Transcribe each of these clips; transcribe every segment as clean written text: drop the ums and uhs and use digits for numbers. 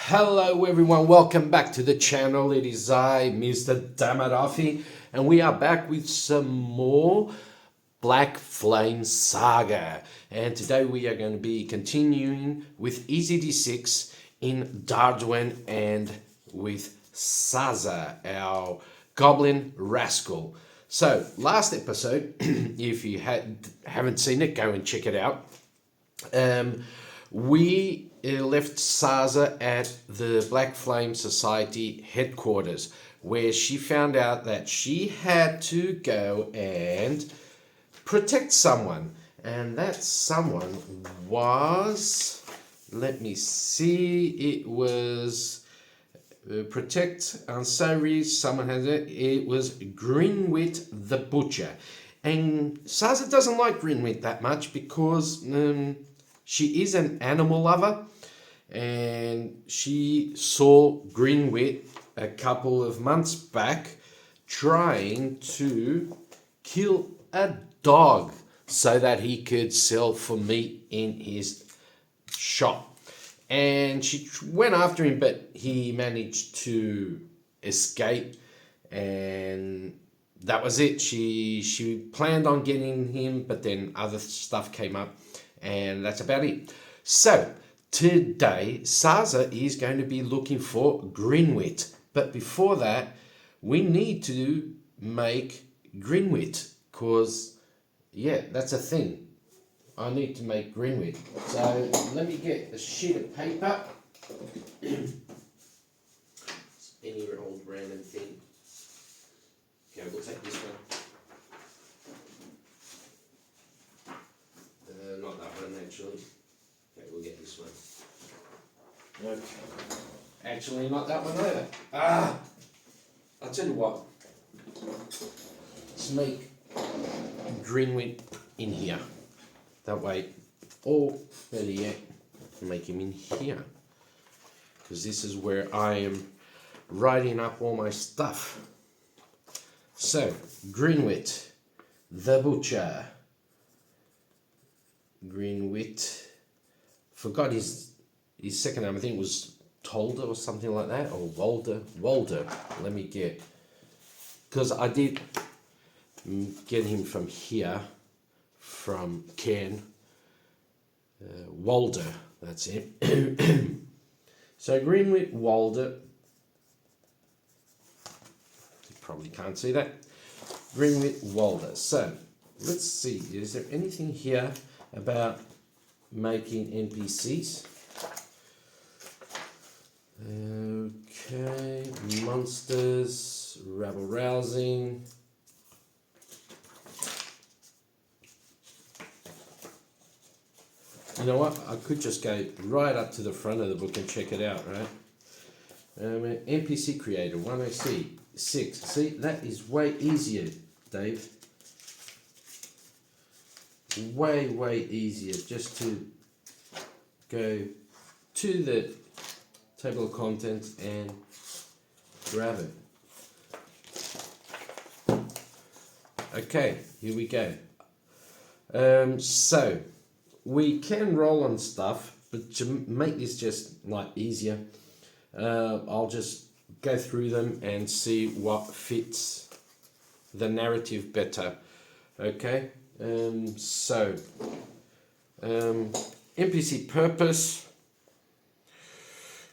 Hello everyone, welcome back to the channel. It is I, Mr. Damadoffy, and we are back with some more Black Flame Saga. And today we are going to be continuing with EZD6 in Darduin and with Sazza, our goblin rascal. So, last episode, if you haven't seen it, go and check it out. We left Sazza at the Black Flame Society headquarters, where she found out that she had to go and protect someone. And that someone was, let me see, it was protect unsavory, someone has it, it was Grinwitt the Butcher. And Sazza doesn't like Grinwitt that much because she is an animal lover, and she saw Grinwitt a couple of months back trying to kill a dog so that he could sell for meat in his shop. And she went after him, but he managed to escape, and that was it. She planned on getting him, but then other stuff came up, and that's about it. So today Sazza is going to be looking for Grinwitt, but before that we need to make Grinwitt, because yeah, that's a thing. I need to make Grinwitt. So let me get a sheet of paper. Any old random thing. Okay, we'll take this one. Not that one, actually. Okay, we'll get this one. Okay. Actually, not that one either. I'll tell you what. Let's make Grinwitt in here. That way, or better yet, make him in here. Because this is where I am writing up all my stuff. So, Grinwitt the Butcher. Grinwitt, forgot his second name. I think it was Tolder or something like that, or Walder. Let me get, because I did get him from here, from Ken. Walder, that's it. So Grinwitt Walder. You probably can't see that. Grinwitt Walder. So let's see. Is there anything here about making NPCs? Okay, monsters, rabble rousing. You know what? I could just go right up to the front of the book and check it out, right? NPC creator 106. See, that is way easier, Dave. Way easier just to go to the table of contents and grab it. Okay, here we go. So we can roll on stuff, but to make this just like easier, I'll just go through them and see what fits the narrative better. Okay. NPC purpose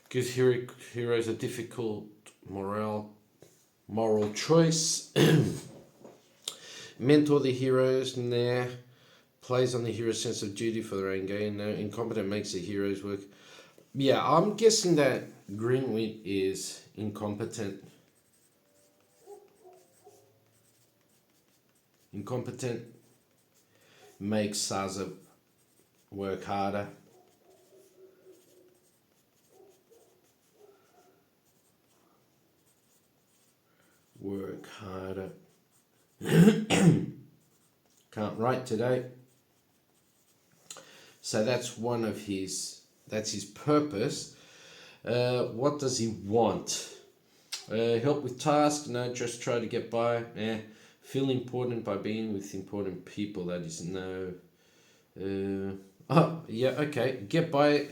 gives heroes a difficult moral choice. Mentor the heroes, plays on the hero's sense of duty for their own gain. Incompetent makes the heroes work. Yeah, I'm guessing that Grinwitt is incompetent. Makes Sazza work harder. Can't write today. So that's one of that's his purpose. What does he want? Help with tasks? No, just try to get by. Feel important by being with important people. That is no. Oh, yeah, okay. Get by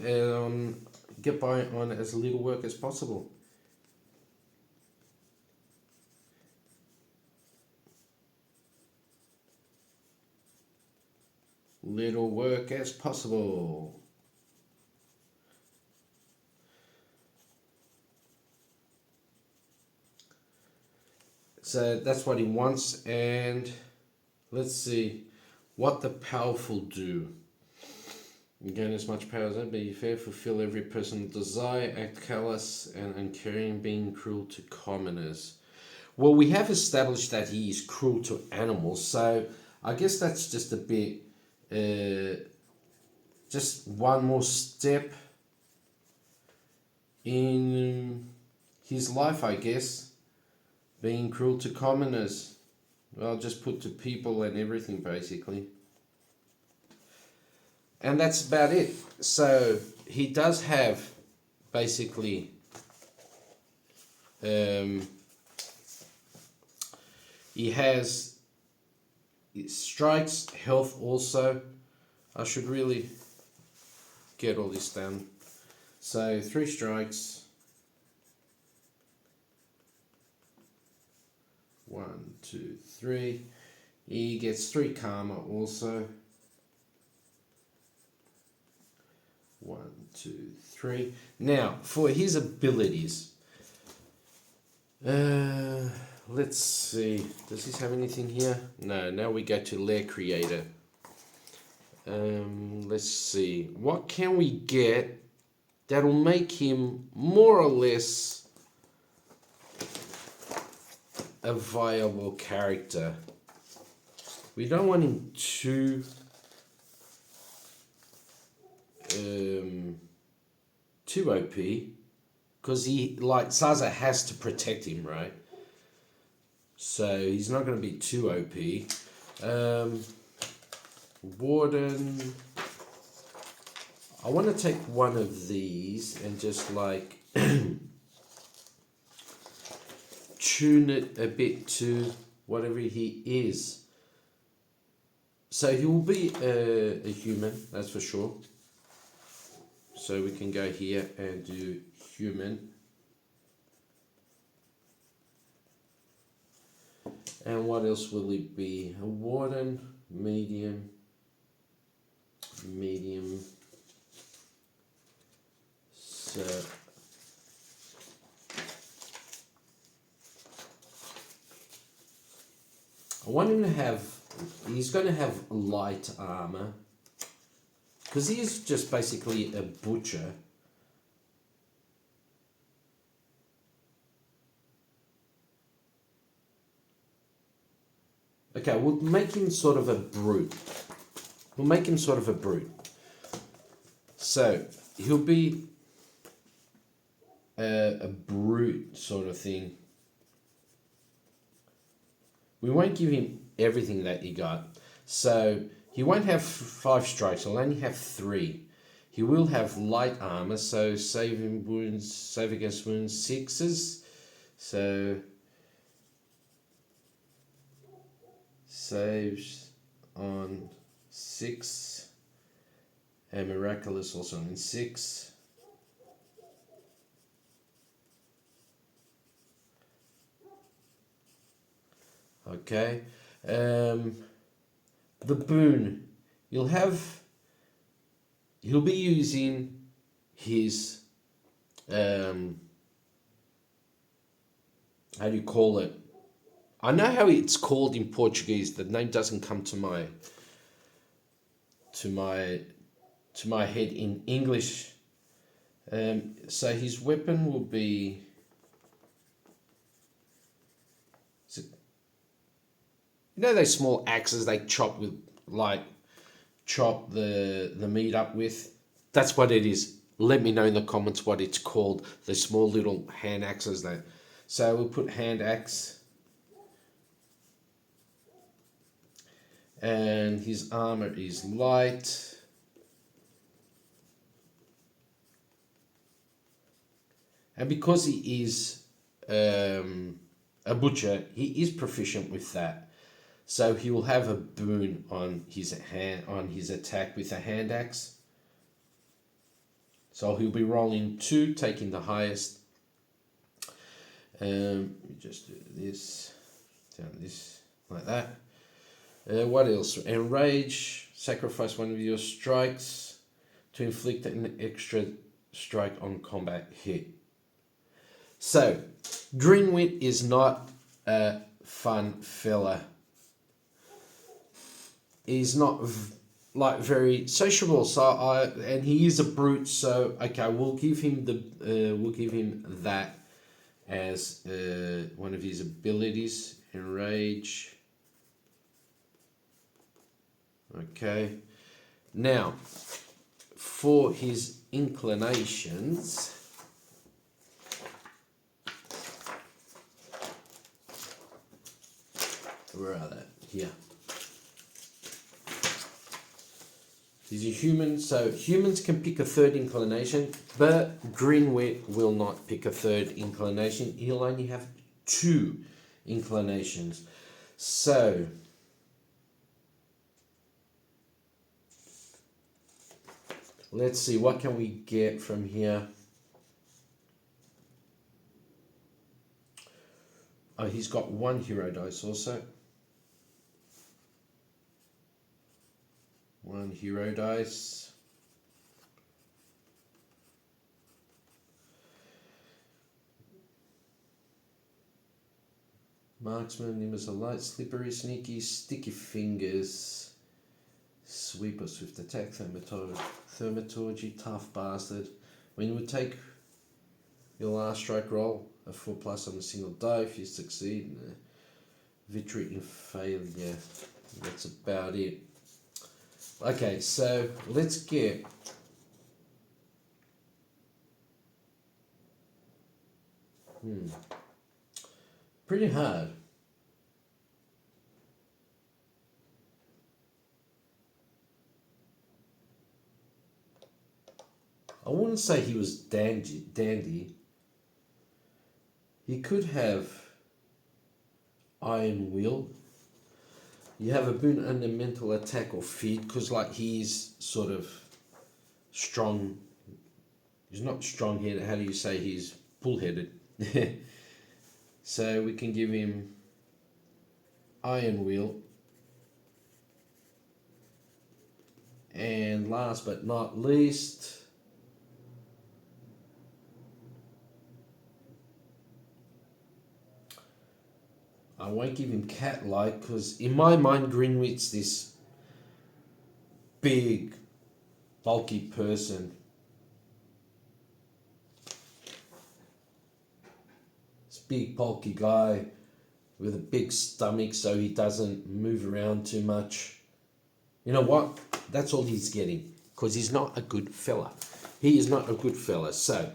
get by on as little work as possible. Little work as possible. So that's what he wants, and let's see what the powerful do. You gain as much power as ever, be fair, fulfill every personal desire, act callous and uncaring, being cruel to commoners. Well, we have established that he is cruel to animals, so I guess that's just a bit, just one more step in his life, I guess. Being cruel to commoners. Well, just put to people and everything, basically. And that's about it. So he does have, basically, he has strikes, health also. I should really get all this done. So 3 strikes. 1, 2, 3. He gets 3 karma also. 1, 2, 3. Now, for his abilities, let's see. Does this have anything here? No. Now we go to Lair Creator. Let's see. What can we get that'll make him more or less a viable character? We don't want him too OP, because he, like, Sazza has to protect him, right? So he's not going to be too OP. Warden, I want to take one of these and just like tune it a bit to whatever he is. So he will be a human, that's for sure. So we can go here and do human. And what else will it be? A warden, medium. So I want him to have, he's going to have light armor, because he is just basically a butcher. Okay, we'll make him sort of a brute. So he'll be a brute sort of thing. We won't give him everything that he got. So he won't have 5 strikes, he'll only have 3. He will have light armor, so save against wounds 6s. So saves on 6, and miraculous also on 6. Okay, the boon, he'll be using his how do you call it? I know how it's called in Portuguese. The name doesn't come to my head in English. So his weapon will be, you know those small axes they chop the meat up with? That's what it is. Let me know in the comments what it's called. The small little hand axes there. So we'll put hand axe. And his armor is light. And because he is a butcher, he is proficient with that. So he will have a boon on his attack with a hand axe. So he'll be rolling 2, taking the highest. Just do this, down this, like that. What else? Enrage, sacrifice one of your strikes to inflict an extra strike on combat hit. So, Grinwitt is not a fun fella. He's not like very sociable, and he is a brute. So okay, we'll give him that as one of his abilities. Enrage. Okay. Now, for his inclinations. Where are they? Here. He's a human, so humans can pick a third inclination, but Grinwitt will not pick a third inclination. He'll only have 2 inclinations. So, let's see, what can we get from here? Oh, he's got 1 hero dice also. 1 hero dice. Marksman, nimbus of light, slippery, sneaky, sticky fingers, sweeper, swift attack, thaumaturgy, tough bastard. When you would take your last strike roll, a 4+ on a single die. If you succeed, victory in failure. That's about it. Okay, so let's get pretty hard. I wouldn't say he was dandy. He could have Iron Will. You have a boon under mental attack or feed, because like he's sort of strong. He's not strong-headed. How do you say he's bull-headed? So we can give him Iron Will. And last but not least, I won't give him cat-like, because in my mind Grinwitt's this big, bulky person. This big, bulky guy with a big stomach, so he doesn't move around too much. You know what? That's all he's getting, because he's not a good fella. He is not a good fella. So,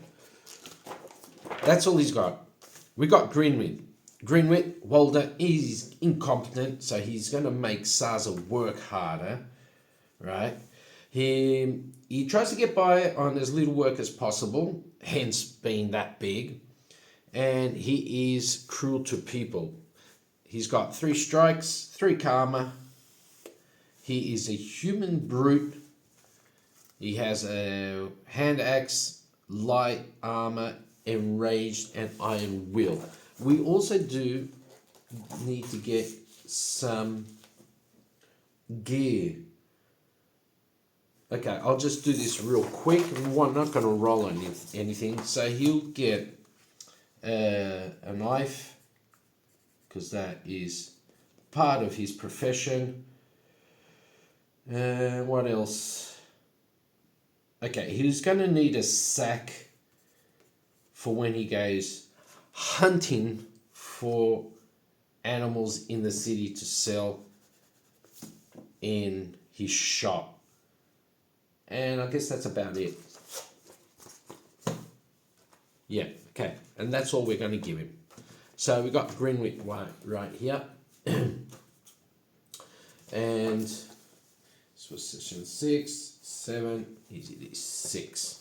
that's all he's got. We got Grinwitt. Grinwitt, Walder, he's incompetent, so he's going to make Sazza work harder, right? He tries to get by on as little work as possible, hence being that big, and he is cruel to people. He's got 3 strikes, 3 karma. He is a human brute. He has a hand axe, light armor, enraged, and iron will. We also do need to get some gear. Okay, I'll just do this real quick. I'm not going to roll on anything. So he'll get a knife, because that is part of his profession. What else? Okay, he's going to need a sack for when he goes hunting for animals in the city to sell in his shop. And I guess that's about it. Yeah, okay. And that's all we're going to give him. So we got Grinwitt right here. And this was session 6, 7, EZD6.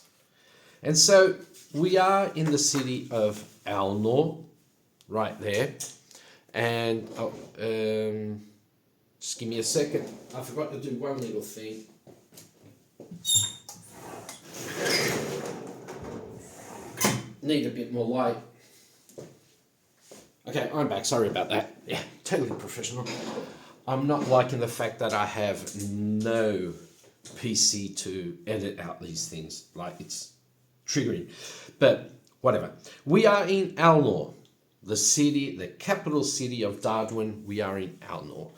And so we are in the city of Alnor, right there. And just give me a second. I forgot to do one little thing. need a bit more light. Okay, I'm back. Sorry about that. Yeah, totally professional. I'm not liking the fact that I have no PC to edit out these things. Like, it's triggering. But whatever. We are in Alnor, the city, the capital city of Darwin. We are in Alnor.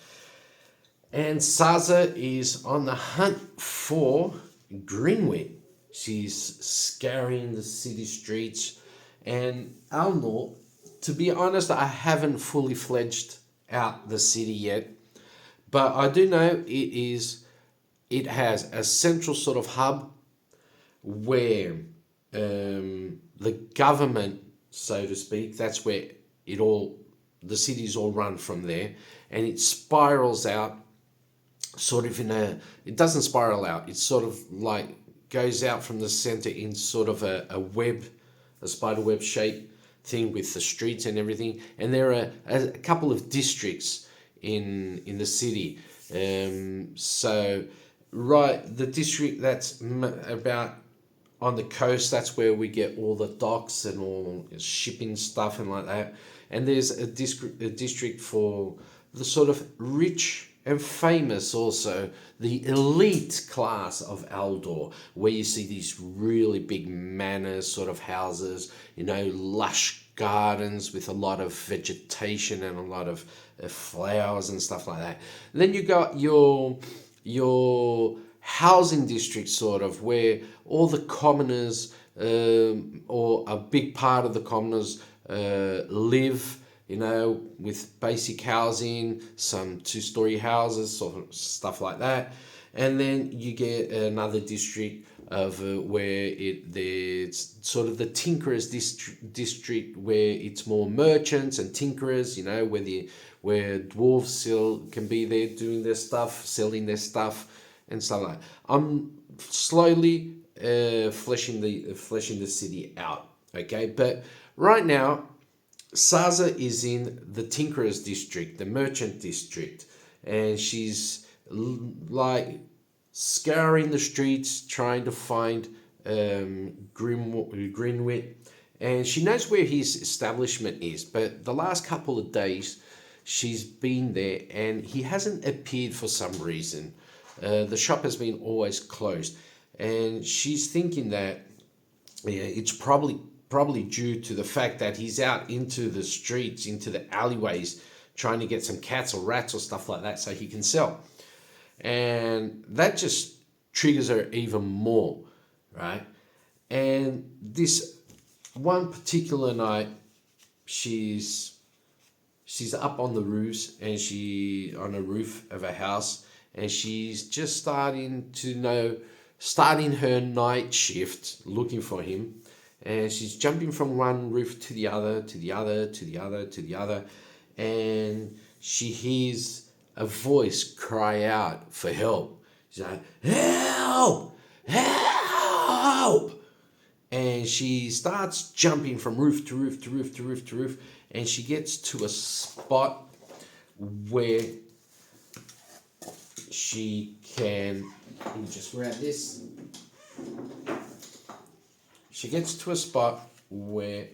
And Sazza is on the hunt for Grinwitt. She's scouring the city streets. And Alnor, to be honest, I haven't fully fledged out the city yet. But I do know it has a central sort of hub where the government, so to speak, that's where the city's all run from there. And it spirals out sort of it doesn't spiral out. It sort of like goes out from the center in sort of a spider web shape thing with the streets and everything. And there are a couple of districts in the city. So right, the district that's about on the coast, that's where we get all the docks and all shipping stuff and like that. And there's a district for the sort of rich and famous, also the elite class of Aldor, where you see these really big manors, sort of houses, lush gardens with a lot of vegetation and a lot of flowers and stuff like that. And then you got your housing district, sort of, where all the commoners or a big part of the commoners live, with basic housing, some two-story houses, sort of stuff like that. And then you get another district of where there's sort of the tinkerers district, where it's more merchants and tinkerers, where dwarves can be there doing their stuff, selling their stuff and stuff like that. I'm slowly fleshing the city out, okay? But right now, Sazza is in the Tinkerers district, the merchant district, and she's like scouring the streets trying to find Grinwitt, and she knows where his establishment is, but the last couple of days she's been there and he hasn't appeared for some reason. The shop has been always closed, and she's thinking that it's probably due to the fact that he's out into the streets, into the alleyways, trying to get some cats or rats or stuff like that so he can sell. And that just triggers her even more, right? And this one particular night, she's up on the roofs, and on a roof of a house, and she's just starting her night shift looking for him. And she's jumping from one roof to the other, to the other, to the other, to the other. And she hears a voice cry out for help. She's like, help! Help! And she starts jumping from roof to roof to roof to roof to roof. And she gets to a spot where she can... Let me just grab this. She gets to a spot where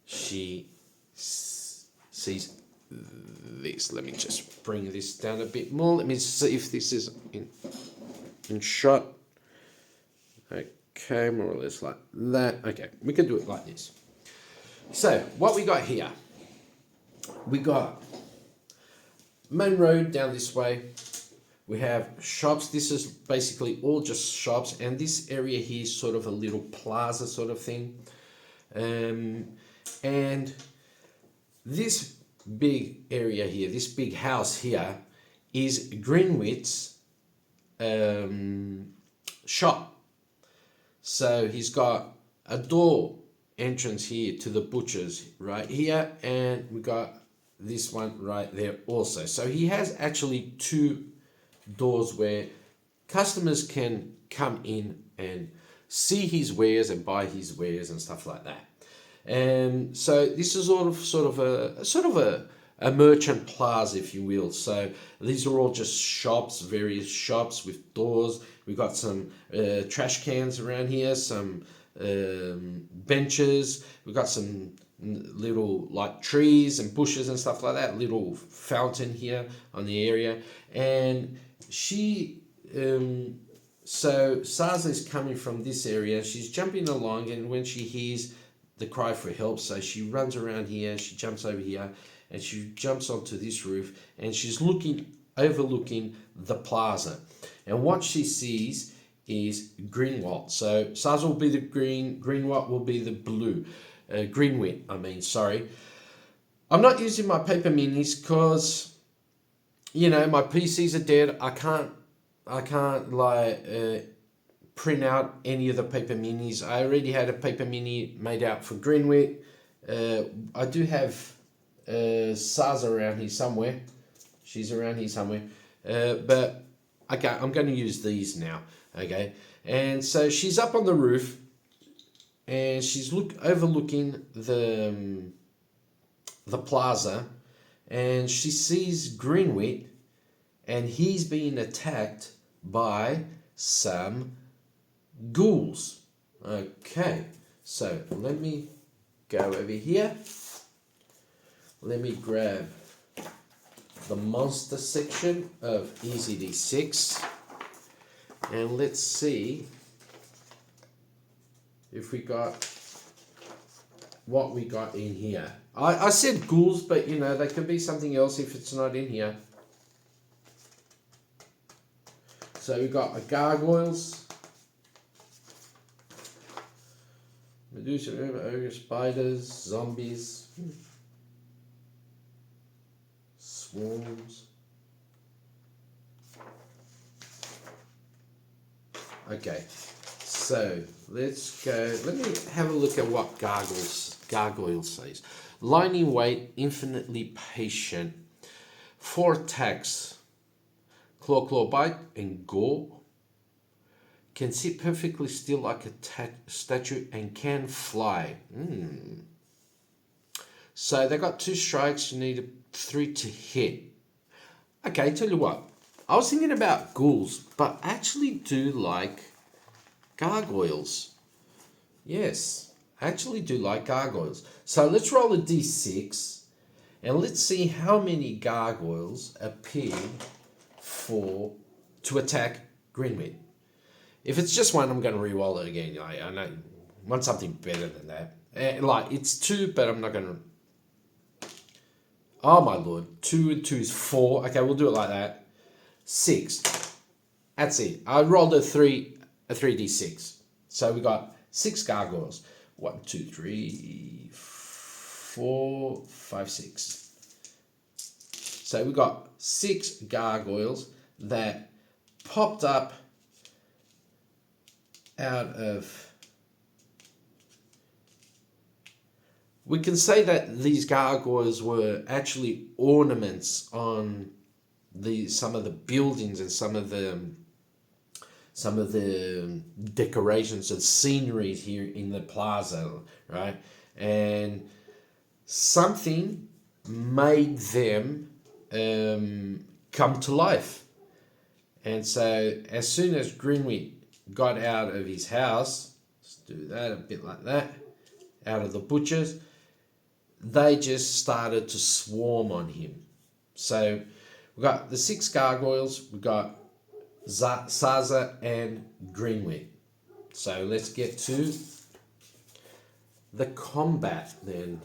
she sees this. Let me just bring this down a bit more. Let me see if this is in shot. Okay, more or less like that. Okay, we can do it like this. So, what we got here? We got main road down this way. We have shops. This is basically all just shops, and this area here is sort of a little plaza sort of thing. And this big area here, this big house here, is Grinwitt's shop. So he's got a door entrance here to the butcher's right here, and we got this one right there also. So he has actually two doors where customers can come in and see his wares and buy his wares and stuff like that. And so this is sort of a merchant plaza, if you will. So these are all just shops, various shops with doors. We've got some trash cans around here, some benches. We've got some little like trees and bushes and stuff like that. Little fountain here on the area, and she. So Sazza is coming from this area. She's jumping along, and when she hears the cry for help, so she runs around here. She jumps over here, and she jumps onto this roof, and she's overlooking the plaza. And what she sees is Grinwitt. So Sazza will be the green, Grinwitt will be the blue. Grinwitt, I mean, sorry. I'm not using my paper minis because, you know, my PCs are dead. I can't print out any of the paper minis. I already had a paper mini made out for Grinwitt. I do have Sazza around here somewhere. She's around here somewhere. But okay, I'm going to use these now. Okay, and so she's up on the roof, and she's overlooking the plaza, and she sees Grinwitt, and he's being attacked by some ghouls. Okay, so let me go over here. Let me grab the monster section of EZD6, and let's see if we got what we got in here. I said ghouls, but you know, they could be something else if it's not in here. So we got gargoyles, Medusa, ogre, spiders, zombies, swarms. Okay, so let's go. Let me have a look at what gargoyle says. Lightning weight, infinitely patient, 4 attacks. Claw, bite, and gore. Can sit perfectly still like a statue and can fly. So they got 2 strikes. You need 3 to hit. Okay, tell you what. I was thinking about ghouls, but I actually do like gargoyles. Yes, I actually do like gargoyles. So let's roll a d6, and let's see how many gargoyles appear to attack Grinwitt. If it's just 1, I'm going to re-roll it again. I know I want something better than that. Like, it's 2, but I'm not going to... Oh, my lord. 2 and 2 is 4. Okay, we'll do it like that. 6. That's it. I rolled a 3d6. So we got 6 gargoyles. 1, 2, 3, 4, 5, 6. So we got 6 gargoyles that popped up out of... We can say that these gargoyles were actually ornaments on some of the buildings and some of the decorations and scenery here in the plaza, right? And something made them come to life. And so as soon as Grinwitt got out of his house, let's do that a bit like that, out of the butcher's, they just started to swarm on him. So we've got the 6 gargoyles, we've got Sazza and Grinwitt. So let's get to the combat then.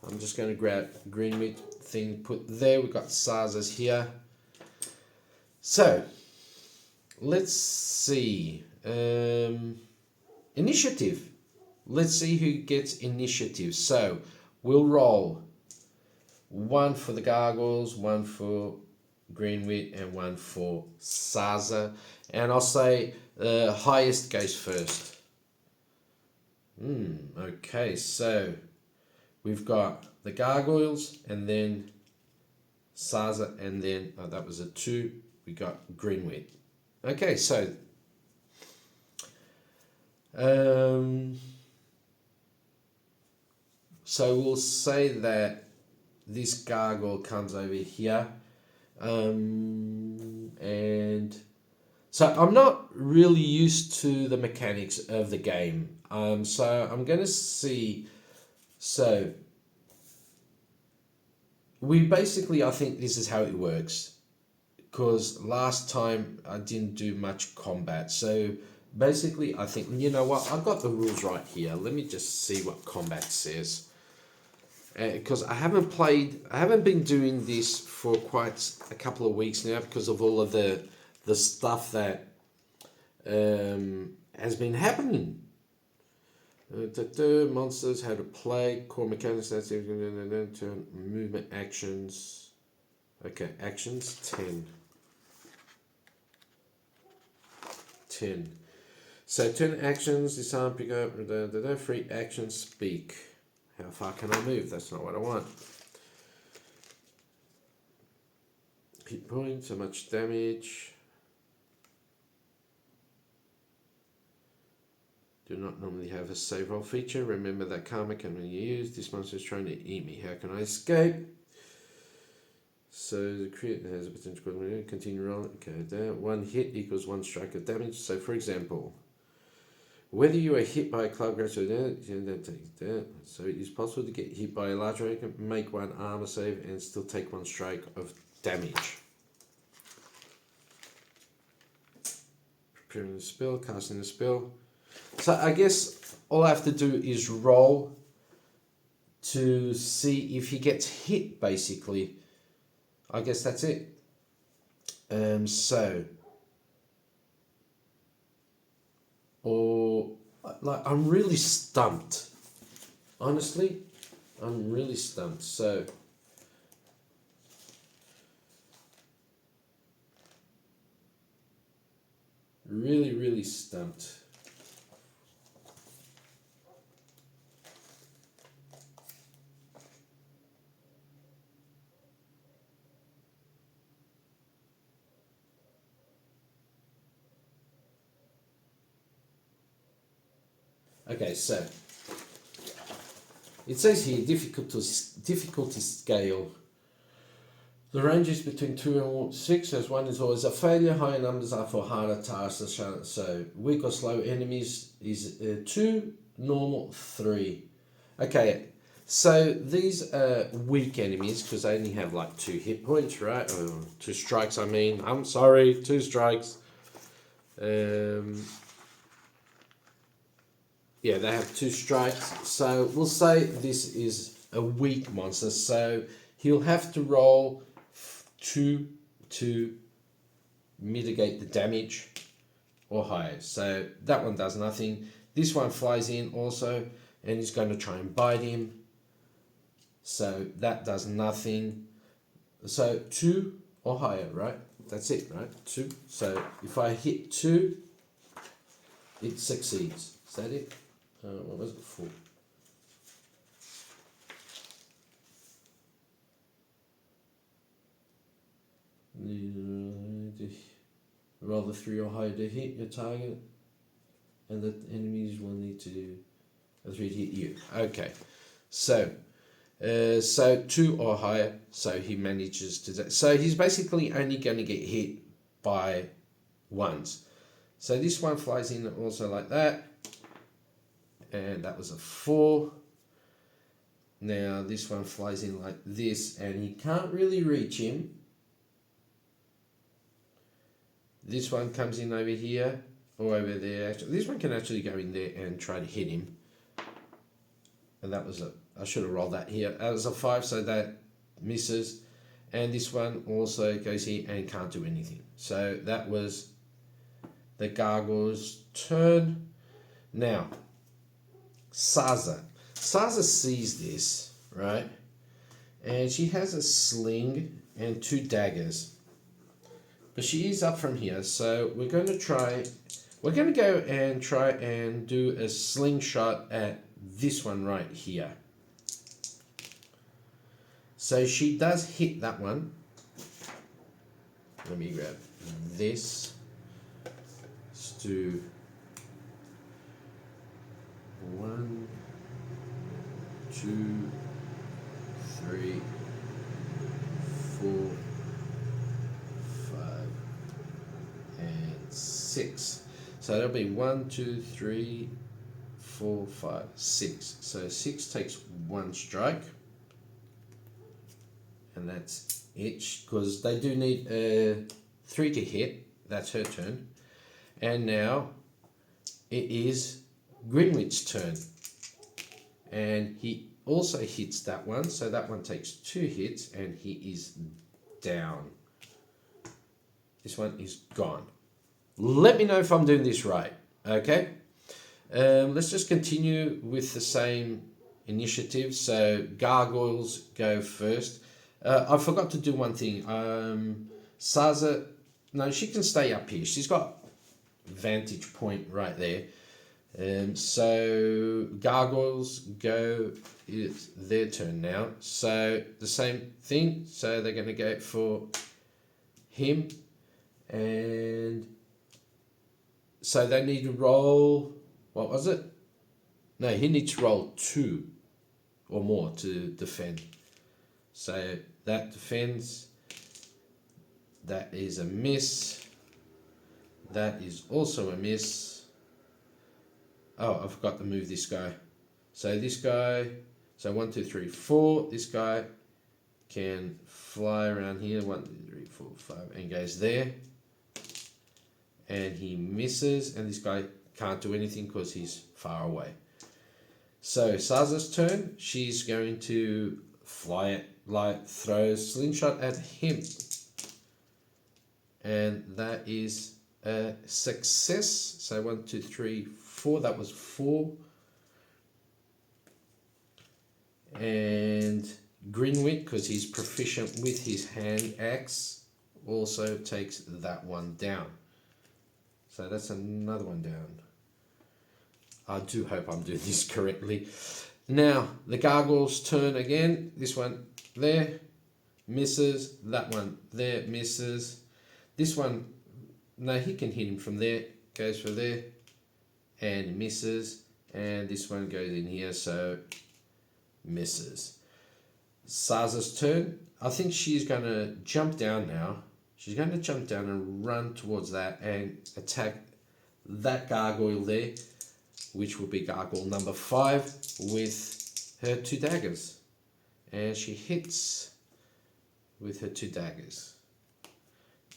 I'm just going to grab Grinwitt thing, put there. We've got Sazza's here. So let's see. Initiative. Let's see who gets initiative. So we'll roll 1 for the gargoyles, 1 for Grinwitt, and 1 for Sazza. And I'll say the highest goes first. Okay, so we've got the gargoyles, and then Sazza, and then, that was a 2, we got Grinwitt. Okay, so we'll say that this gargoyle comes over here, and So I'm not really used to the mechanics of the game. So I'm going to see. So we basically, I think this is how it works. Because last time I didn't do much combat. So basically, I think, you know what, I've got the rules right here. Let me just see what combat says. Because I haven't been doing this for quite a couple of weeks now because of all of the stuff that has been happening. Monsters, how to play, core mechanics, that's turn, movement, actions. Okay, actions, 10. 10. So turn actions, disarm, pick up, free actions, speak. How far can I move? That's not what I want. Hit points, so much damage. Do not normally have a save roll feature. Remember that karma can be used. This monster is trying to eat me. How can I escape? So the crit has a potential to continue rolling. Okay, down. One hit equals one strike of damage. So for example, whether you are hit by a club grass or down, so it is possible to get hit by a large rank, make one armor save, and still take one strike of damage. Preparing the spell, casting the spell. So I guess all I have to do is roll to see if he gets hit, basically. I guess that's it. I'm really stumped. Honestly, I'm really stumped. So really stumped. Okay, so it says here difficulty scale. The range is between 2 and 6, as 1 is always a failure. Higher numbers are for harder tasks. So weak or slow enemies is 2, normal 3. Okay, so these are weak enemies because they only have like 2 hit points, right? Or 2 strikes, I mean. I'm sorry, 2 strikes. Yeah, they have 2 strikes. So we'll say this is a weak monster. So he'll have to roll 2 to mitigate the damage or higher. So that one does nothing. This one flies in also and he's going to try and bite him. So that does nothing. So 2 or higher, right? That's it, right? 2. So if I hit 2, it succeeds. Is that it? What was it? 4. Roll the 3 or higher to hit your target, and the enemies will need to do a 3 to hit you. Okay, so 2 or higher, so he manages to. So he's basically only going to get hit by ones. So this one flies in also like that, and that was a 4. Now this one flies in like this, and he can't really reach him. This one comes in over here or over there. Actually, this one can actually go in there and try to hit him. And that was I should have rolled that here. That was a 5, so that misses. And this one also goes here and can't do anything. So that was the gargoyle's turn. Now, Sazza. Sazza sees this, right? And she has a sling and 2 daggers. But she is up from here, so we're going to go and try and do a slingshot at this one right here. So she does hit that one. Let me grab this. Let's do 1, 2, 3, 4, 5, and 6. 6. So that'll be 1, 2, 3, 4, 5, 6. So 6 takes 1 strike. And that's it, because they do need 3 to hit. That's her turn. And now it is Grinwitt's turn. And he also hits that one, so that one takes 2 hits, and he is down. This one is gone. Let me know if I'm doing this right, okay? Let's just continue with the same initiative. So gargoyles go first. I forgot to do one thing. Sazza, no, she can stay up here. She's got vantage point right there. So gargoyles go, it's their turn now. So the same thing. So they're going to go for him. And so they need to roll, what was it? No, he needs to roll 2 or more to defend. So that defends. That is a miss. That is also a miss. Oh, I forgot to move this guy. So this guy, so 1, 2, 3, 4. This guy can fly around here. 1, 2, 3, 4, 5, and goes there. And he misses, and this guy can't do anything because he's far away. So Sazza's turn. She's going to fly it, like throw a slingshot at him. And that is a success. So 1, 2, 3, 4. That was 4. And Grinwitt, because he's proficient with his hand axe, also takes that one down. So that's another one down. I do hope I'm doing this correctly. Now, the gargoyle's turn again. This one there, misses. That one there, misses. This one, no, he can hit him from there. Goes for there, and misses. And this one goes in here, so misses. Sazza's turn. I think she's going to jump down now. She's going to jump down and run towards that and attack that gargoyle there, which will be gargoyle number 5 with her 2 daggers. And she hits with her 2 daggers.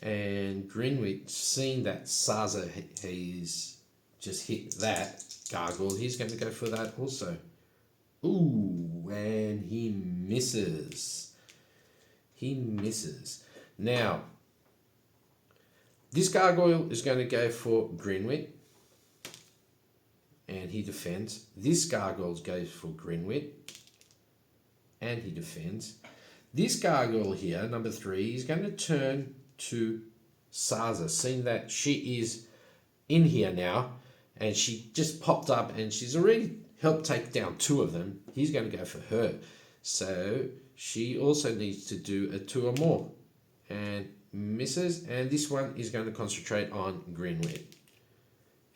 And Grinwitt, seeing that Sazza has just hit that gargoyle, he's going to go for that also. Ooh, and he misses. He misses. Now, this gargoyle is going to go for Grinwitt, and he defends. This gargoyle goes for Grinwitt, and he defends. This gargoyle here, number 3, is going to turn to Sazza, seeing that she is in here now, and she just popped up, and she's already helped take down 2 of them. He's going to go for her. So she also needs to do a 2 or more, and misses, and this one is going to concentrate on Grinwitt,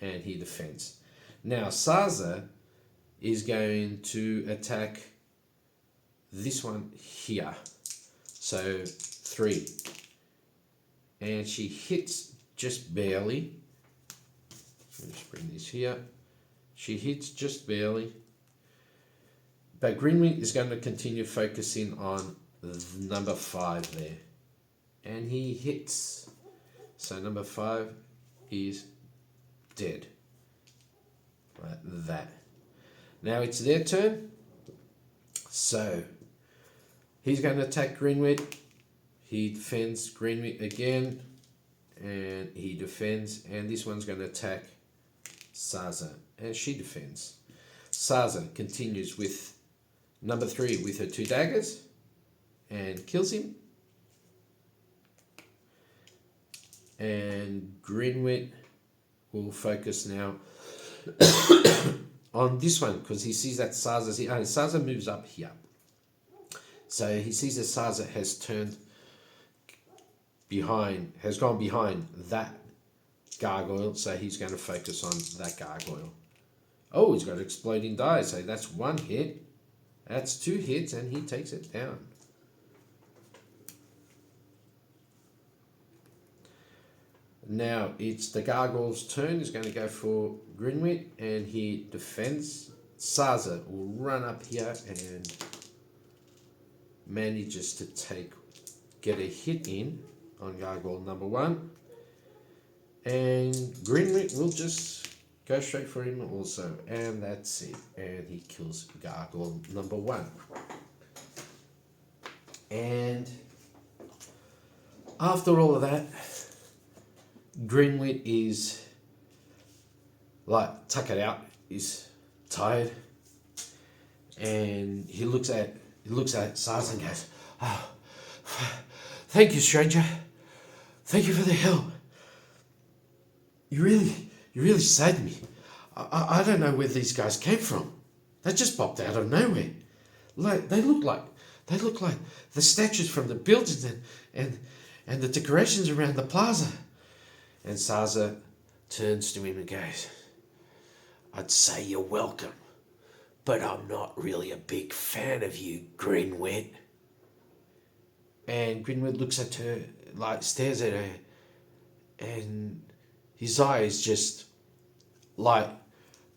and he defends. Now Sazza is going to attack this one here, so 3, and she hits just barely. Let me just bring this here. She hits just barely, but Grinwitt is going to continue focusing on number 5 there. And he hits. So number 5 is dead. Like that. Now it's their turn. So he's going to attack Grinwitt. He defends Grinwitt again. And he defends. And this one's going to attack Sazza. And she defends. Sazza continues with number 3 with her 2 daggers. And kills him. And Grinwitt will focus now on this one, because he sees that Sazza's here. And Sazza moves up here. So he sees that Sazza has turned behind, has gone behind that gargoyle. So he's going to focus on that gargoyle. Oh, he's got exploding die. So that's 1 hit. That's 2 hits, and he takes it down. Now it's the gargoyle's turn. He's going to go for Grinwitt, and he defends. Sazza will run up here and manages to get a hit in on gargoyle number 1. And Grinwitt will just go straight for him also. And that's it. And he kills gargoyle number 1. And after all of that, Grinwitt is like, tuck it out, he's tired. And he looks at Sazza and goes, "Oh, thank you, stranger. Thank you for the help. You really saved me. I don't know where these guys came from. They just popped out of nowhere. Like they look like the statues from the buildings and the decorations around the plaza." And Sazza turns to him and goes, "I'd say you're welcome, but I'm not really a big fan of you, Grinwitt." And Grinwitt looks at her, like stares at her, and his eyes just like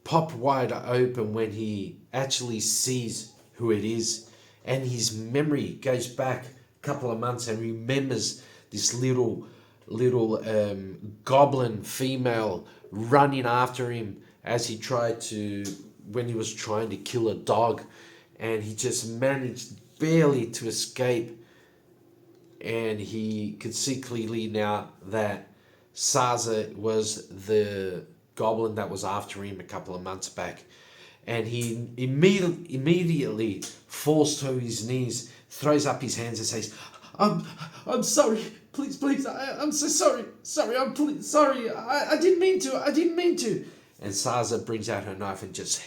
pop wide open when he actually sees who it is, and his memory goes back a couple of months and remembers this little goblin female running after him when he was trying to kill a dog, and he just managed barely to escape. And he could see clearly now that Sazza was the goblin that was after him a couple of months back. And he immediately falls to his knees, throws up his hands and says, I'm sorry. Please, I'm so sorry. Sorry, I didn't mean to. And Sazza brings out her knife and just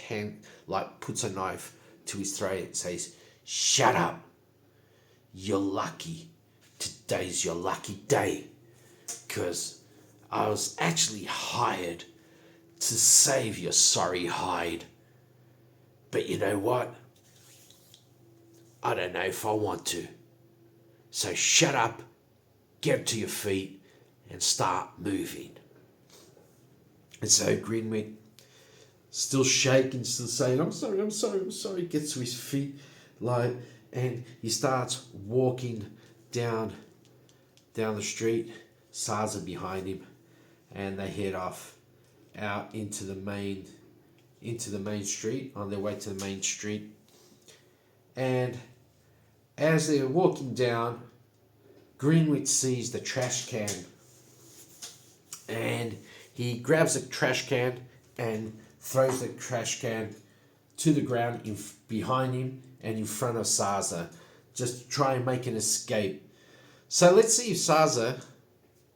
puts a knife to his throat and says, "Shut up. You're lucky. Today's your lucky day. Because I was actually hired to save your sorry hide. But you know what? I don't know if I want to. So shut up, get to your feet, and start moving." And so Grinwitt, still shaking, still saying, I'm sorry, gets to his feet, and he starts walking down the street, Sazza behind him, and they head off out into the main street, on their way to the main street. And as they're walking down, Grinwitt sees the trash can, and he grabs the trash can and throws the trash can to the ground behind him and in front of Sazza, just to try and make an escape. So let's see if Sazza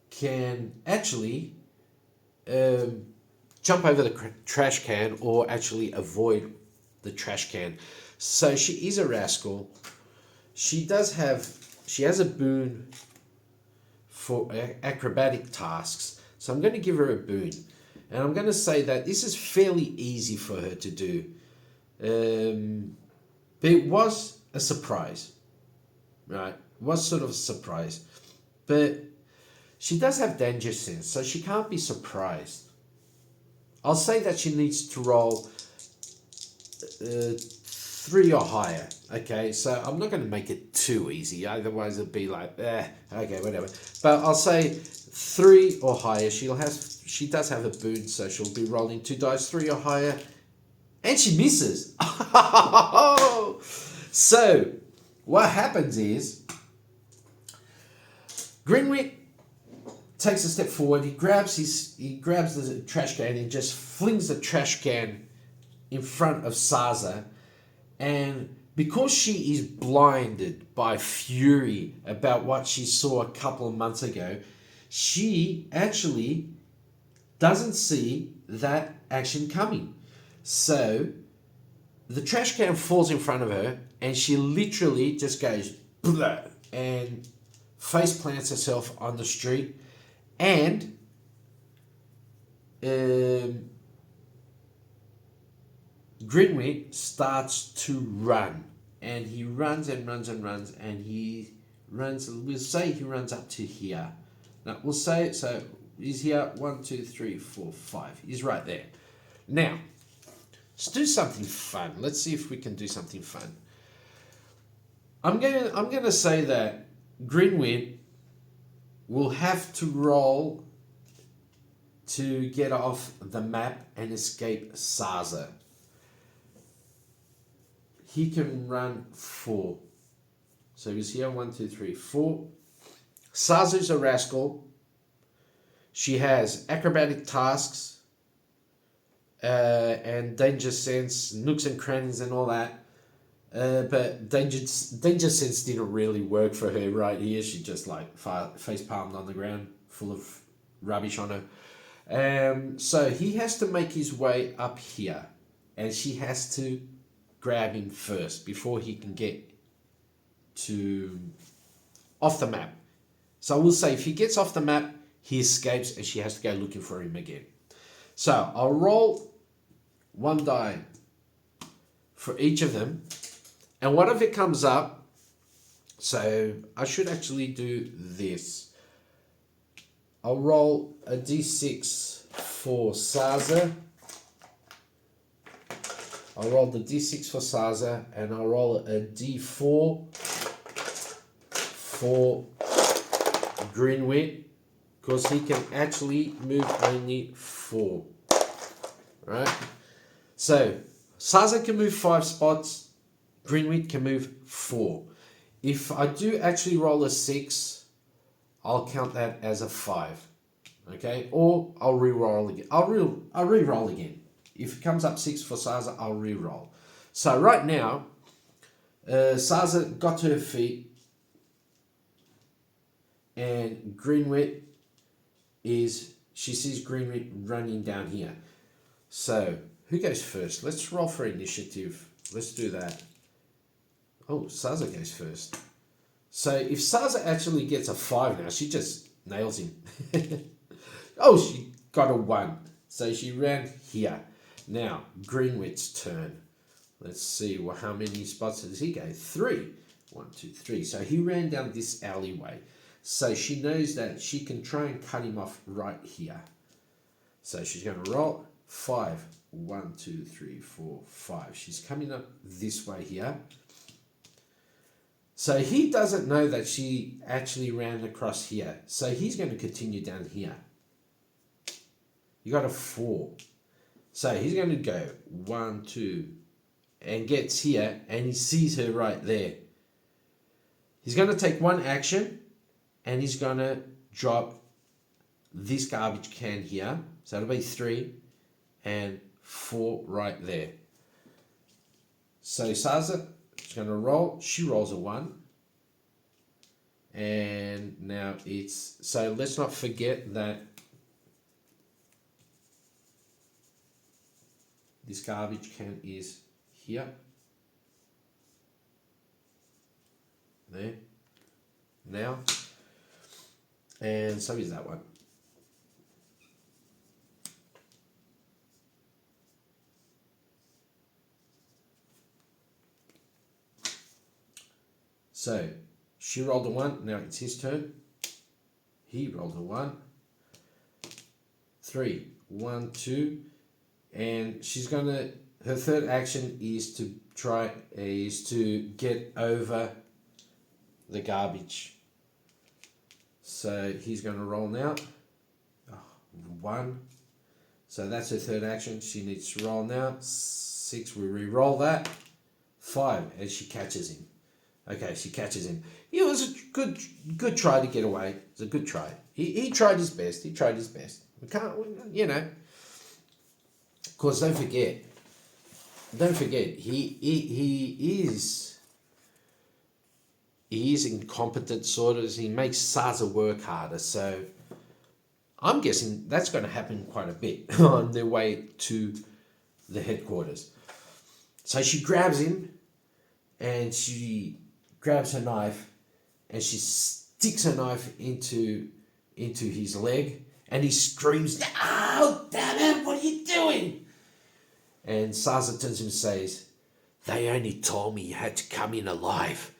can actually jump over the trash can or actually avoid the trash can. So she is a rascal. She has a boon for acrobatic tasks. So I'm going to give her a boon. And I'm going to say that this is fairly easy for her to do. But it was a surprise. Right? It was sort of a surprise. But she does have danger sense, so she can't be surprised. I'll say that she needs to roll 3 or higher. Okay, so I'm not going to make it too easy. Otherwise it'll be like, okay, whatever. But I'll say 3 or higher. She does have a boon, so she'll be rolling 2 dice, 3 or higher. And she misses. So what happens is Grinwitt takes a step forward. He grabs the trash can and just flings the trash can in front of Sazza. And because she is blinded by fury about what she saw a couple of months ago, she actually doesn't see that action coming. So the trash can falls in front of her, and she literally just goes blah, and face plants herself on the street, and Grinwitt starts to run, and he runs and runs and runs, and he runs. We'll say he runs up to here. Now we'll say so. He's here. 1, 2, 3, 4, 5. He's right there. Now, let's do something fun. Let's see if we can do something fun. I'm gonna say that Grinwitt will have to roll to get off the map and escape Sazza. He can run 4. So he's here, 1, 2, 3, 4. Sazza's a rascal. She has acrobatic tasks and danger sense, nooks and crannies and all that. But danger sense didn't really work for her right here. She just like face palmed on the ground, full of rubbish on her. So he has to make his way up here, and she has to grab him first before he can get to off the map. So we'll say if he gets off the map, he escapes, and she has to go looking for him again. So I'll roll 1 die for each of them. And what if it comes up? So I should actually do this. I'll roll a d6 for Sazza. I'll roll the d6 for Sazza, and I'll roll a d4 for Grinwitt, because he can actually move only 4. Right? So Sazza can move 5 spots. Grinwitt can move 4. If I do actually roll a 6, I'll count that as a 5. Okay? Or I'll re-roll again. I'll re-roll again. If it comes up 6 for Sazza, I'll re-roll. So right now, Sazza got to her feet, and Grinwitt she sees Grinwitt running down here. So who goes first? Let's roll for initiative. Let's do that. Oh, Sazza goes first. So if Sazza actually gets a 5 now, she just nails him. Oh, she got a 1. So she ran here. Now, Grinwitt's turn. Let's see, well, how many spots does he go? 3. 1, 2, 3. So he ran down this alleyway. So she knows that she can try and cut him off right here. So she's going to roll 5. 1, 2, 3, 4, 5. She's coming up this way here. So he doesn't know that she actually ran across here. So he's going to continue down here. You got a 4. So he's going to go 1, 2, and gets here, and he sees her right there. He's going to take 1 action, and he's going to drop this garbage can here. So that'll be 3 and 4 right there. So Sazza is going to roll. She rolls a 1. And now it's... So let's not forget that this garbage can is here. There. Now. And so is that one. So she rolled a 1. Now it's his turn. He rolled a 1. 3. 1, 2. And she's gonna, her third action is to get over the garbage. So he's gonna roll now. 1. So that's her third action. She needs to roll now. 6, we re-roll that. 5, and she catches him. Okay, she catches him. It was a good try to get away. It was a good try. He tried his best. We can't, you know. Of course, don't forget, he is incompetent sort of. He makes Sazza work harder, so I'm guessing that's going to happen quite a bit on their way to the headquarters. So she grabs him, and she grabs her knife, and she sticks her knife into his leg, and he screams, "Oh, damn it, what are you doing?" And Sazza turns to him and says, "They only told me you had to come in alive.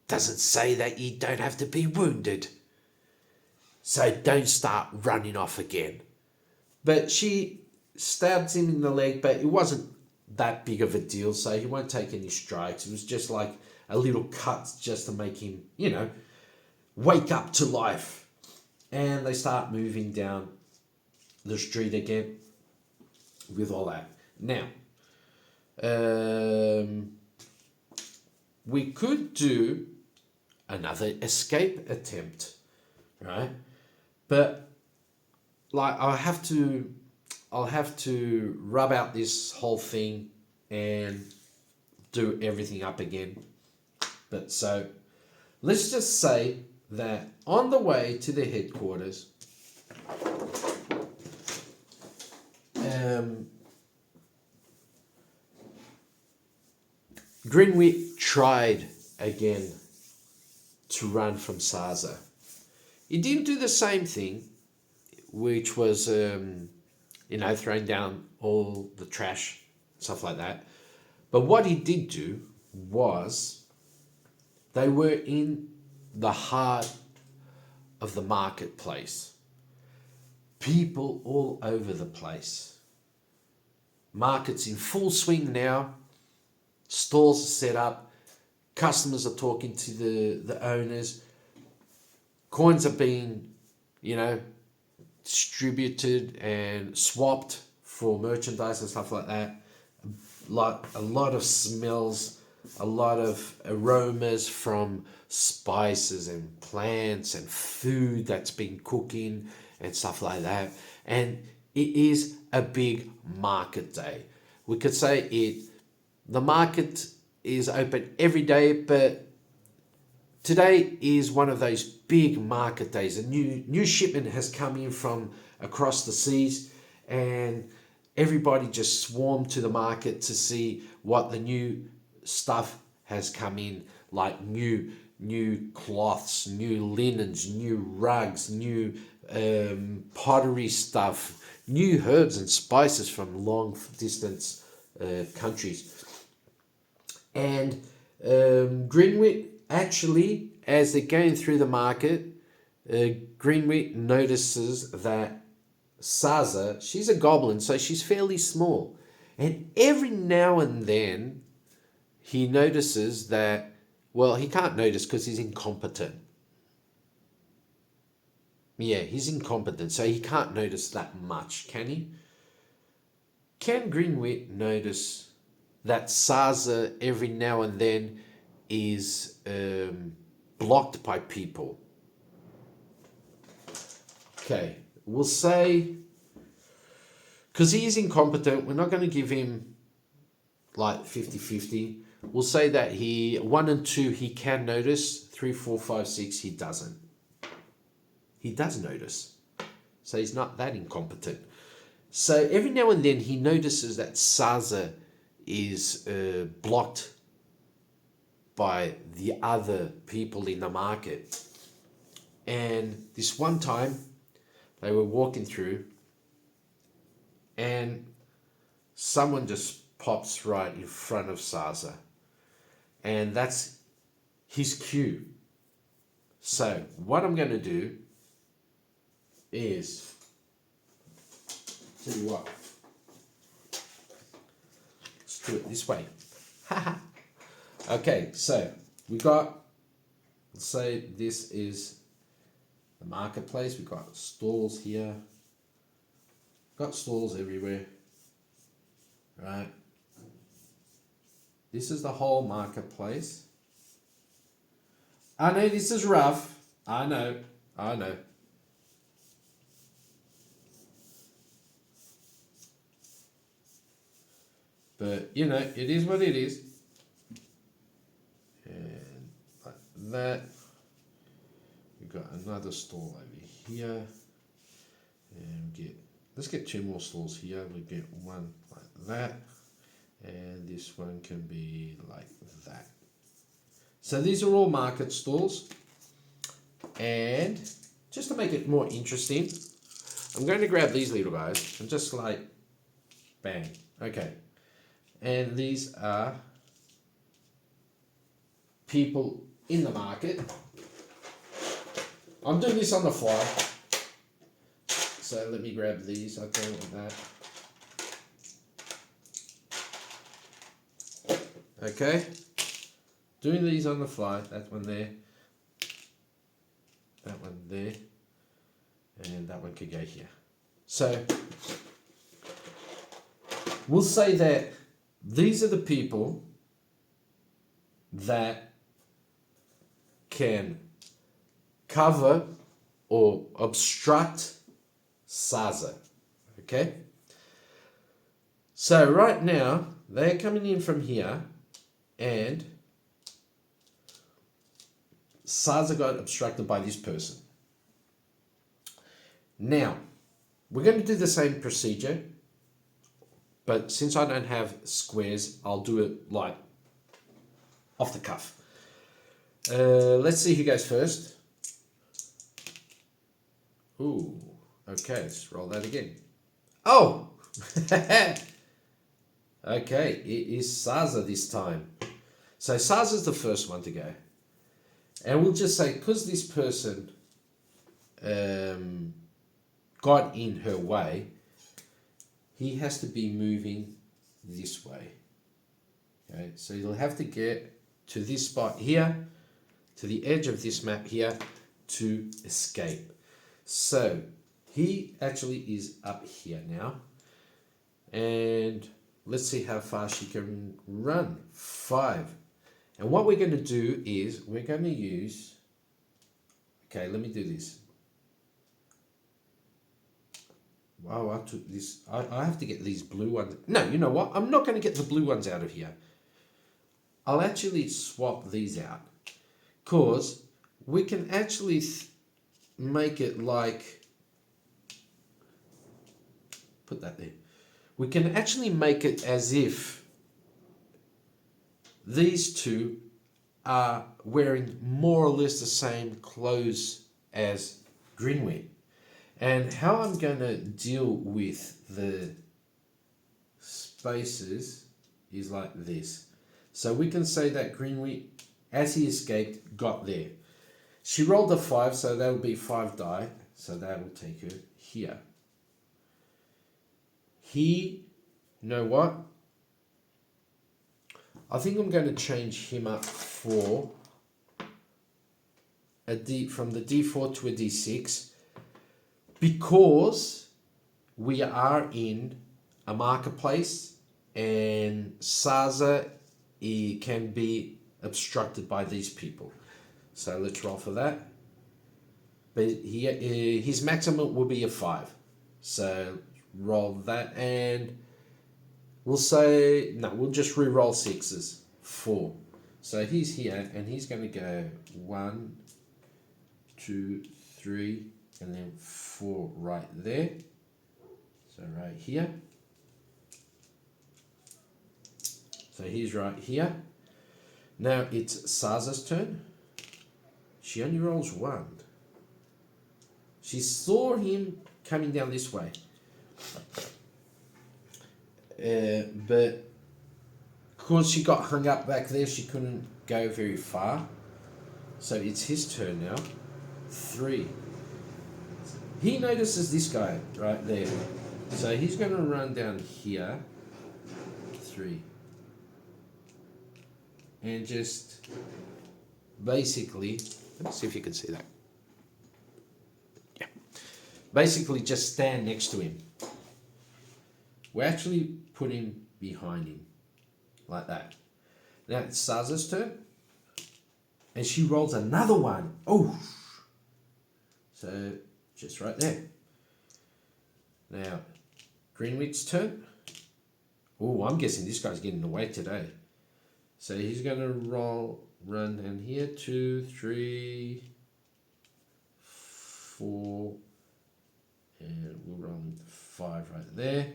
Doesn't say that you don't have to be wounded." so don't start running off again. But she stabbed him in the leg, but it wasn't that big of a deal, so he won't take any strikes. It was just like a little cut just to make him, wake up to life. And they start moving down the street again with all that. Now, we could do another escape attempt, right? But like I'll have to rub out this whole thing and do everything up again. But so let's just say that on the way to the headquarters, Grinwitt tried again to run from Sazza. He didn't do the same thing, which was, throwing down all the trash, stuff like that. But what he did do was, they were in the heart of the marketplace. People all over the place. Market's in full swing now. Stalls are set up. Customers are talking to the owners. Coins are being, distributed and swapped for merchandise and stuff like that. A lot of smells, a lot of aromas from spices and plants and food that's been cooking and stuff like that. And it is a big market day. We could say the market is open every day, but today is one of those big market days. A new shipment has come in from across the seas, and everybody just swarmed to the market to see what the new stuff has come in, like new cloths, new linens, new rugs, new pottery stuff, new herbs and spices from long distance countries. And Grinwitt actually, as they're going through the market, Grinwitt notices that Sazza, she's a goblin, so she's fairly small. And every now and then, he notices that, well, he can't notice because he's incompetent. Yeah, he's incompetent, so he can't notice that much, can he? Can Grinwitt notice that Sazza every now and then is blocked by people? Okay, we'll say, because he is incompetent, we're not going to give him like 50-50. We'll say that 1 and 2 he can notice, 3, 4, 5, 6 he doesn't. He does notice, so he's not that incompetent. So every now and then he notices that Sazza is blocked by the other people in the market. And this one time they were walking through and someone just pops right in front of Sazza, and that's his cue. So what I'm going to do is, tell you what, let's do it this way. Okay, so we got, let's say this is the marketplace. We've got stalls here. Got stalls everywhere, right? This is the whole marketplace. I know this is rough. I know. But, it is what it is. And like that. We've got another stall over here. And let's get 2 more stalls here. We get one like that. And this one can be like that. So these are all market stalls. And just to make it more interesting, I'm going to grab these little guys and just like, bang. Okay. And these are people in the market. I'm doing this on the fly. So let me grab these. I don't want that. Okay. Doing these on the fly. That one there. That one there. And that one could go here. So we'll say that these are the people that can cover or obstruct Sazza. Okay? So right now, they're coming in from here, and Sazza got obstructed by this person. Now, we're going to do the same procedure, but since I don't have squares, I'll do it like off the cuff. Let's see who goes first. Ooh, okay, let's roll that again. Oh! Okay, it is Sazza this time. So Sazza's the first one to go. And we'll just say, because this person got in her way, he has to be moving this way. Okay, so you'll have to get to this spot here, to the edge of this map here, to escape. So he actually is up here now, and let's see how far she can run. 5. And what we're going to do is we're going to use, okay, let me do this. Wow, I took this. I have to get these blue ones. No, you know what? I'm not going to get the blue ones out of here. I'll actually swap these out, because we can actually make it like, put that there. We can actually make it as if these two are wearing more or less the same clothes as Grinwitt. And how I'm going to deal with the spaces is like this. So we can say that Grinwitt, as he escaped, got there. She rolled a 5, so that will be 5 die. So that will take her here. He, you know what? I think I'm going to change him up for a D, from the D4 to a D6, because we are in a marketplace and Sazza can be obstructed by these people. So let's roll for that. But his maximum will be a 5. So roll that, and we'll say, no, we'll just re-roll 6s. 4. So he's here, and he's going to go 1, 2, 3, and then 4 right there. So right here. So he's right here. Now it's Sazza's turn. She only rolls 1. She saw him coming down this way. But because she got hung up back there, she couldn't go very far. So it's his turn now. 3. He notices this guy right there. So he's going to run down here. 3. And just basically, let's see if you can see that. Yeah. Basically just stand next to him. We actually put him behind him. Like that. Now it's Sazza's turn. And she rolls another 1. Oh! So just right there. Now, Grinwitt's turn. Oh, I'm guessing this guy's getting away today. So he's going to run down here. 2, 3, 4, and we'll run 5 right there.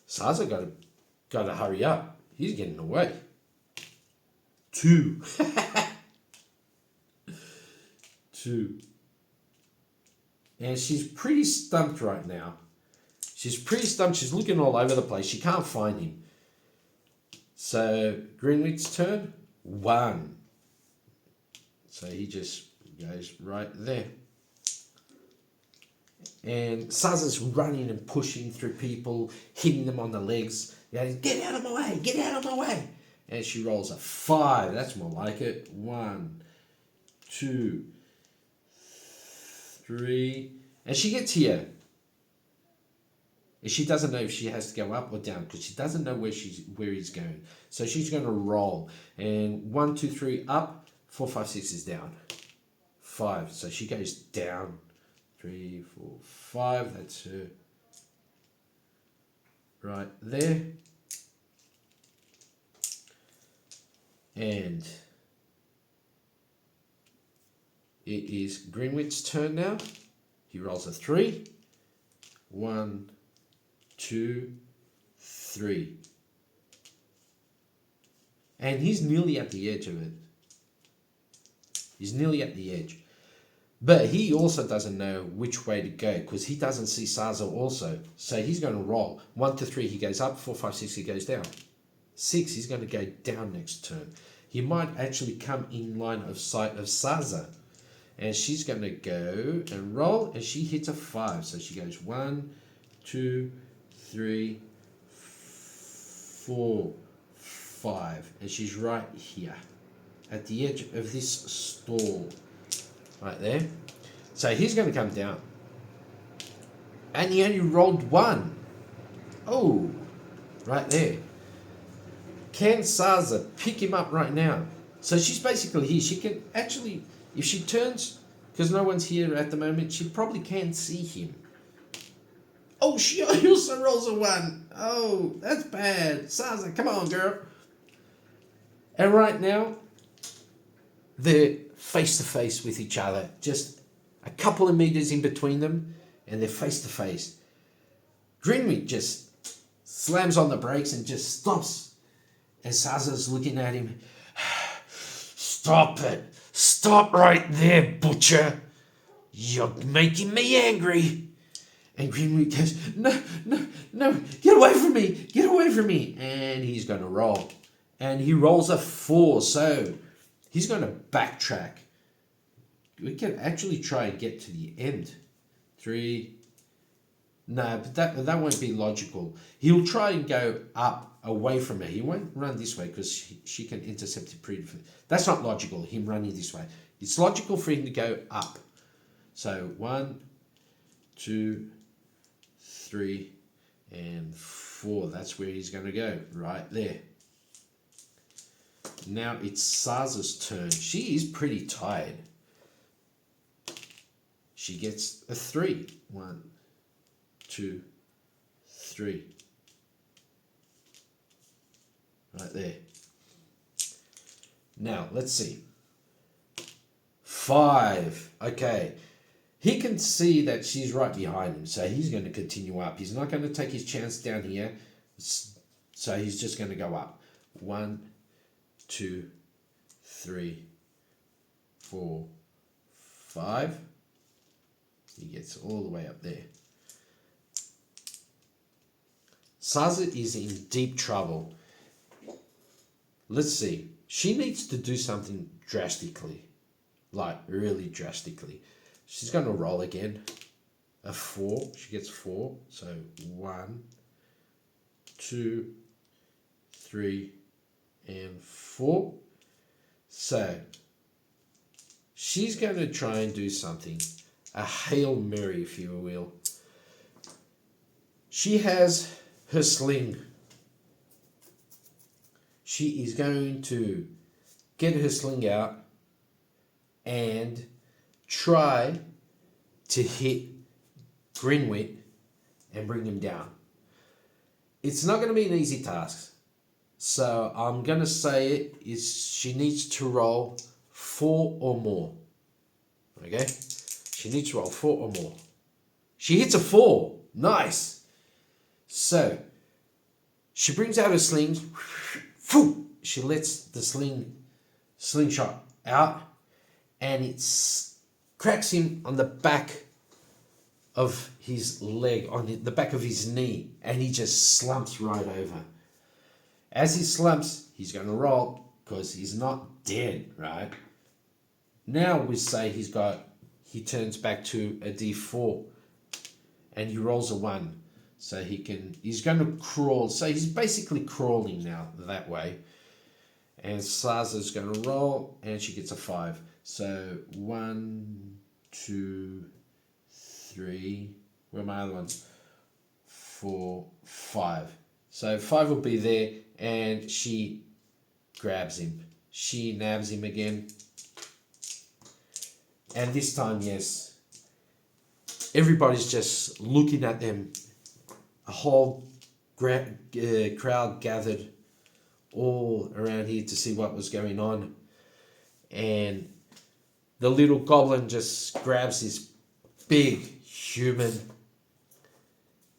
Sazza got to hurry up. He's getting away. 2. 2. And she's pretty stumped right now. She's pretty stumped. She's looking all over the place. She can't find him. So Grinwitt's turn. 1. So he just Goes right there. And Sazza's running and pushing through people, hitting them on the legs. Get out of my way, get out of my way. And she rolls a 5. That's more like it. 1, 2, 3. And she gets here. And she doesn't know if she has to go up or down because she doesn't know where he's going. So she's going to roll. And 1, 2, 3 up. 4, 5, 6 is down. 5. So she goes down. 3, 4, 5. That's her. Right there. And it is Grinwitt's turn now. He rolls a 3. 1, 2, 3. And he's nearly at the edge of it. He's nearly at the edge. But he also doesn't know which way to go because he doesn't see Sazza also. So he's going to roll. 1 to 3, he goes up. 4, 5, 6, he goes down. 6, he's going to go down next turn. He might actually come in line of sight of Sazza. And she's going to go and roll. And she hits a 5. So she goes 1, 2, 3, 4, 5. And she's right here. At the edge of this stall. Right there. So he's going to come down. And he only rolled 1. Oh. Right there. Can Sazza pick him up right now? So she's basically here. She can actually, if she turns, because no one's here at the moment, she probably can see him. Oh, she also rolls a 1. Oh, that's bad. Sazza, come on, girl. And right now, they're face to face with each other. Just a couple of meters in between them, and they're face to face. Grinwitt just slams on the brakes and just stops. And Sazza's looking at him. Stop it. Stop right there, butcher. You're making me angry. And Grinwitt goes, no, get away from me. Get away from me. And he's going to roll. And he rolls a 4. So he's going to backtrack. We can actually try and get to the end. 3. No, but that won't be logical. He'll try and go up away from her. He won't run this way because she can intercept it pretty. That's not logical, him running this way. It's logical for him to go up. So 1, 2, 3, and 4. That's where he's going to go, right there. Now it's Sazza's turn. She is pretty tired. She gets a 3. 1, 2, 3. Right there. Now, let's see. 5. Okay. He can see that she's right behind him, so he's going to continue up. He's not going to take his chance down here, so he's just going to go up. 1, 2, 3, 4, 5. He gets all the way up there. Sazza is in deep trouble. Let's see. She needs to do something drastically. Like, really drastically. She's going to roll again. A 4. She gets 4. So 1, 2, 3, and 4. So she's going to try and do something. A Hail Mary, if you will. She has her sling. She is going to get her sling out and try to hit Grinwitt and bring him down. It's not going to be an easy task. So I'm going to say it is she needs to roll 4 or more. Okay? She needs to roll 4 or more. She hits a 4. Nice. So she brings out her slings. She lets the slingshot out, and it cracks him on the back of his leg, on the back of his knee, and he just slumps right over. As he slumps, he's going to roll because he's not dead, right? Now we say he turns back to a d4 and he rolls a 1. So he's going to crawl. So he's basically crawling now that way. And Sazza's going to roll and she gets a 5. So 1, 2, 3. Where are my other ones? 4, 5. So 5 will be there and she grabs him. She nabs him again. And this time, yes, everybody's just looking at them. A whole crowd gathered all around here to see what was going on. And the little goblin just grabs this big human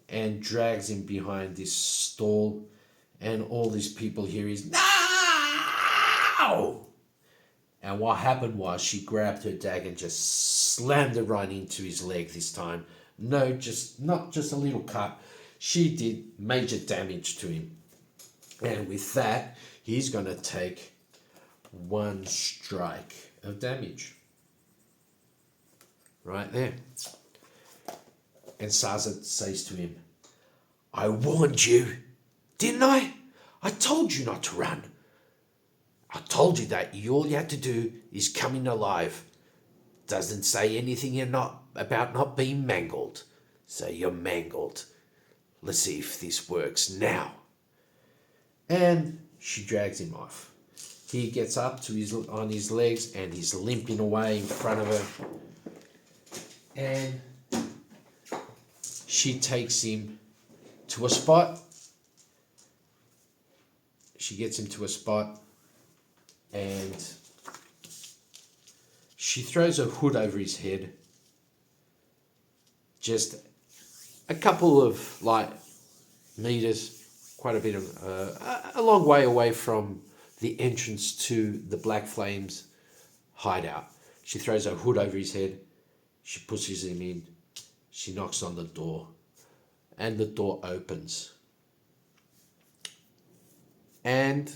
and drags him behind this stall. And all these people hear is, "No!" And what happened was she grabbed her dagger and just slammed it right into his leg this time. No, not just a little cut. She did major damage to him. And with that, he's going to take 1 strike of damage. Right there. And Sazza says to him, "I warned you, didn't I? I told you not to run. I told you that all you had to do is come in alive. Doesn't say anything about not being mangled. So you're mangled. Let's see if this works now." And she drags him off. He gets up on his legs and he's limping away in front of her. And she takes him to a spot. She gets him to a spot. And she throws a hood over his head. Just a couple of meters, quite a bit of a long way away from the entrance to the Black Flames hideout. She throws a hood over his head. She pushes him in. She knocks on the door. And the door opens. And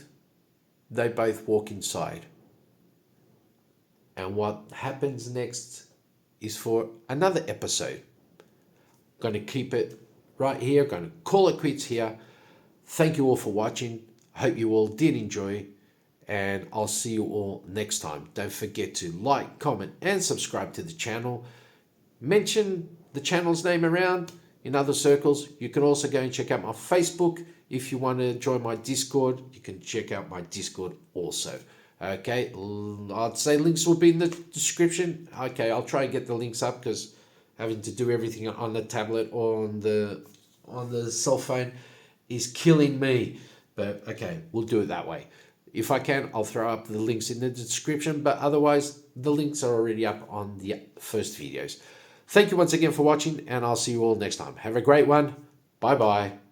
they both walk inside. And what happens next is for another episode. Going to keep it right here. Going to call it quits here. Thank you all for watching. I hope you all did enjoy. And I'll see you all next time. Don't forget to like, comment, and subscribe to the channel. Mention the channel's name around in other circles. You can also go and check out my Facebook. If you want to join my Discord, you can check out my Discord also. Okay, I'd say links will be in the description. Okay, I'll try and get the links up because having to do everything on the tablet or on the cell phone is killing me. But okay, we'll do it that way. If I can, I'll throw up the links in the description. But otherwise, the links are already up on the first videos. Thank you once again for watching, and I'll see you all next time. Have a great one. Bye-bye.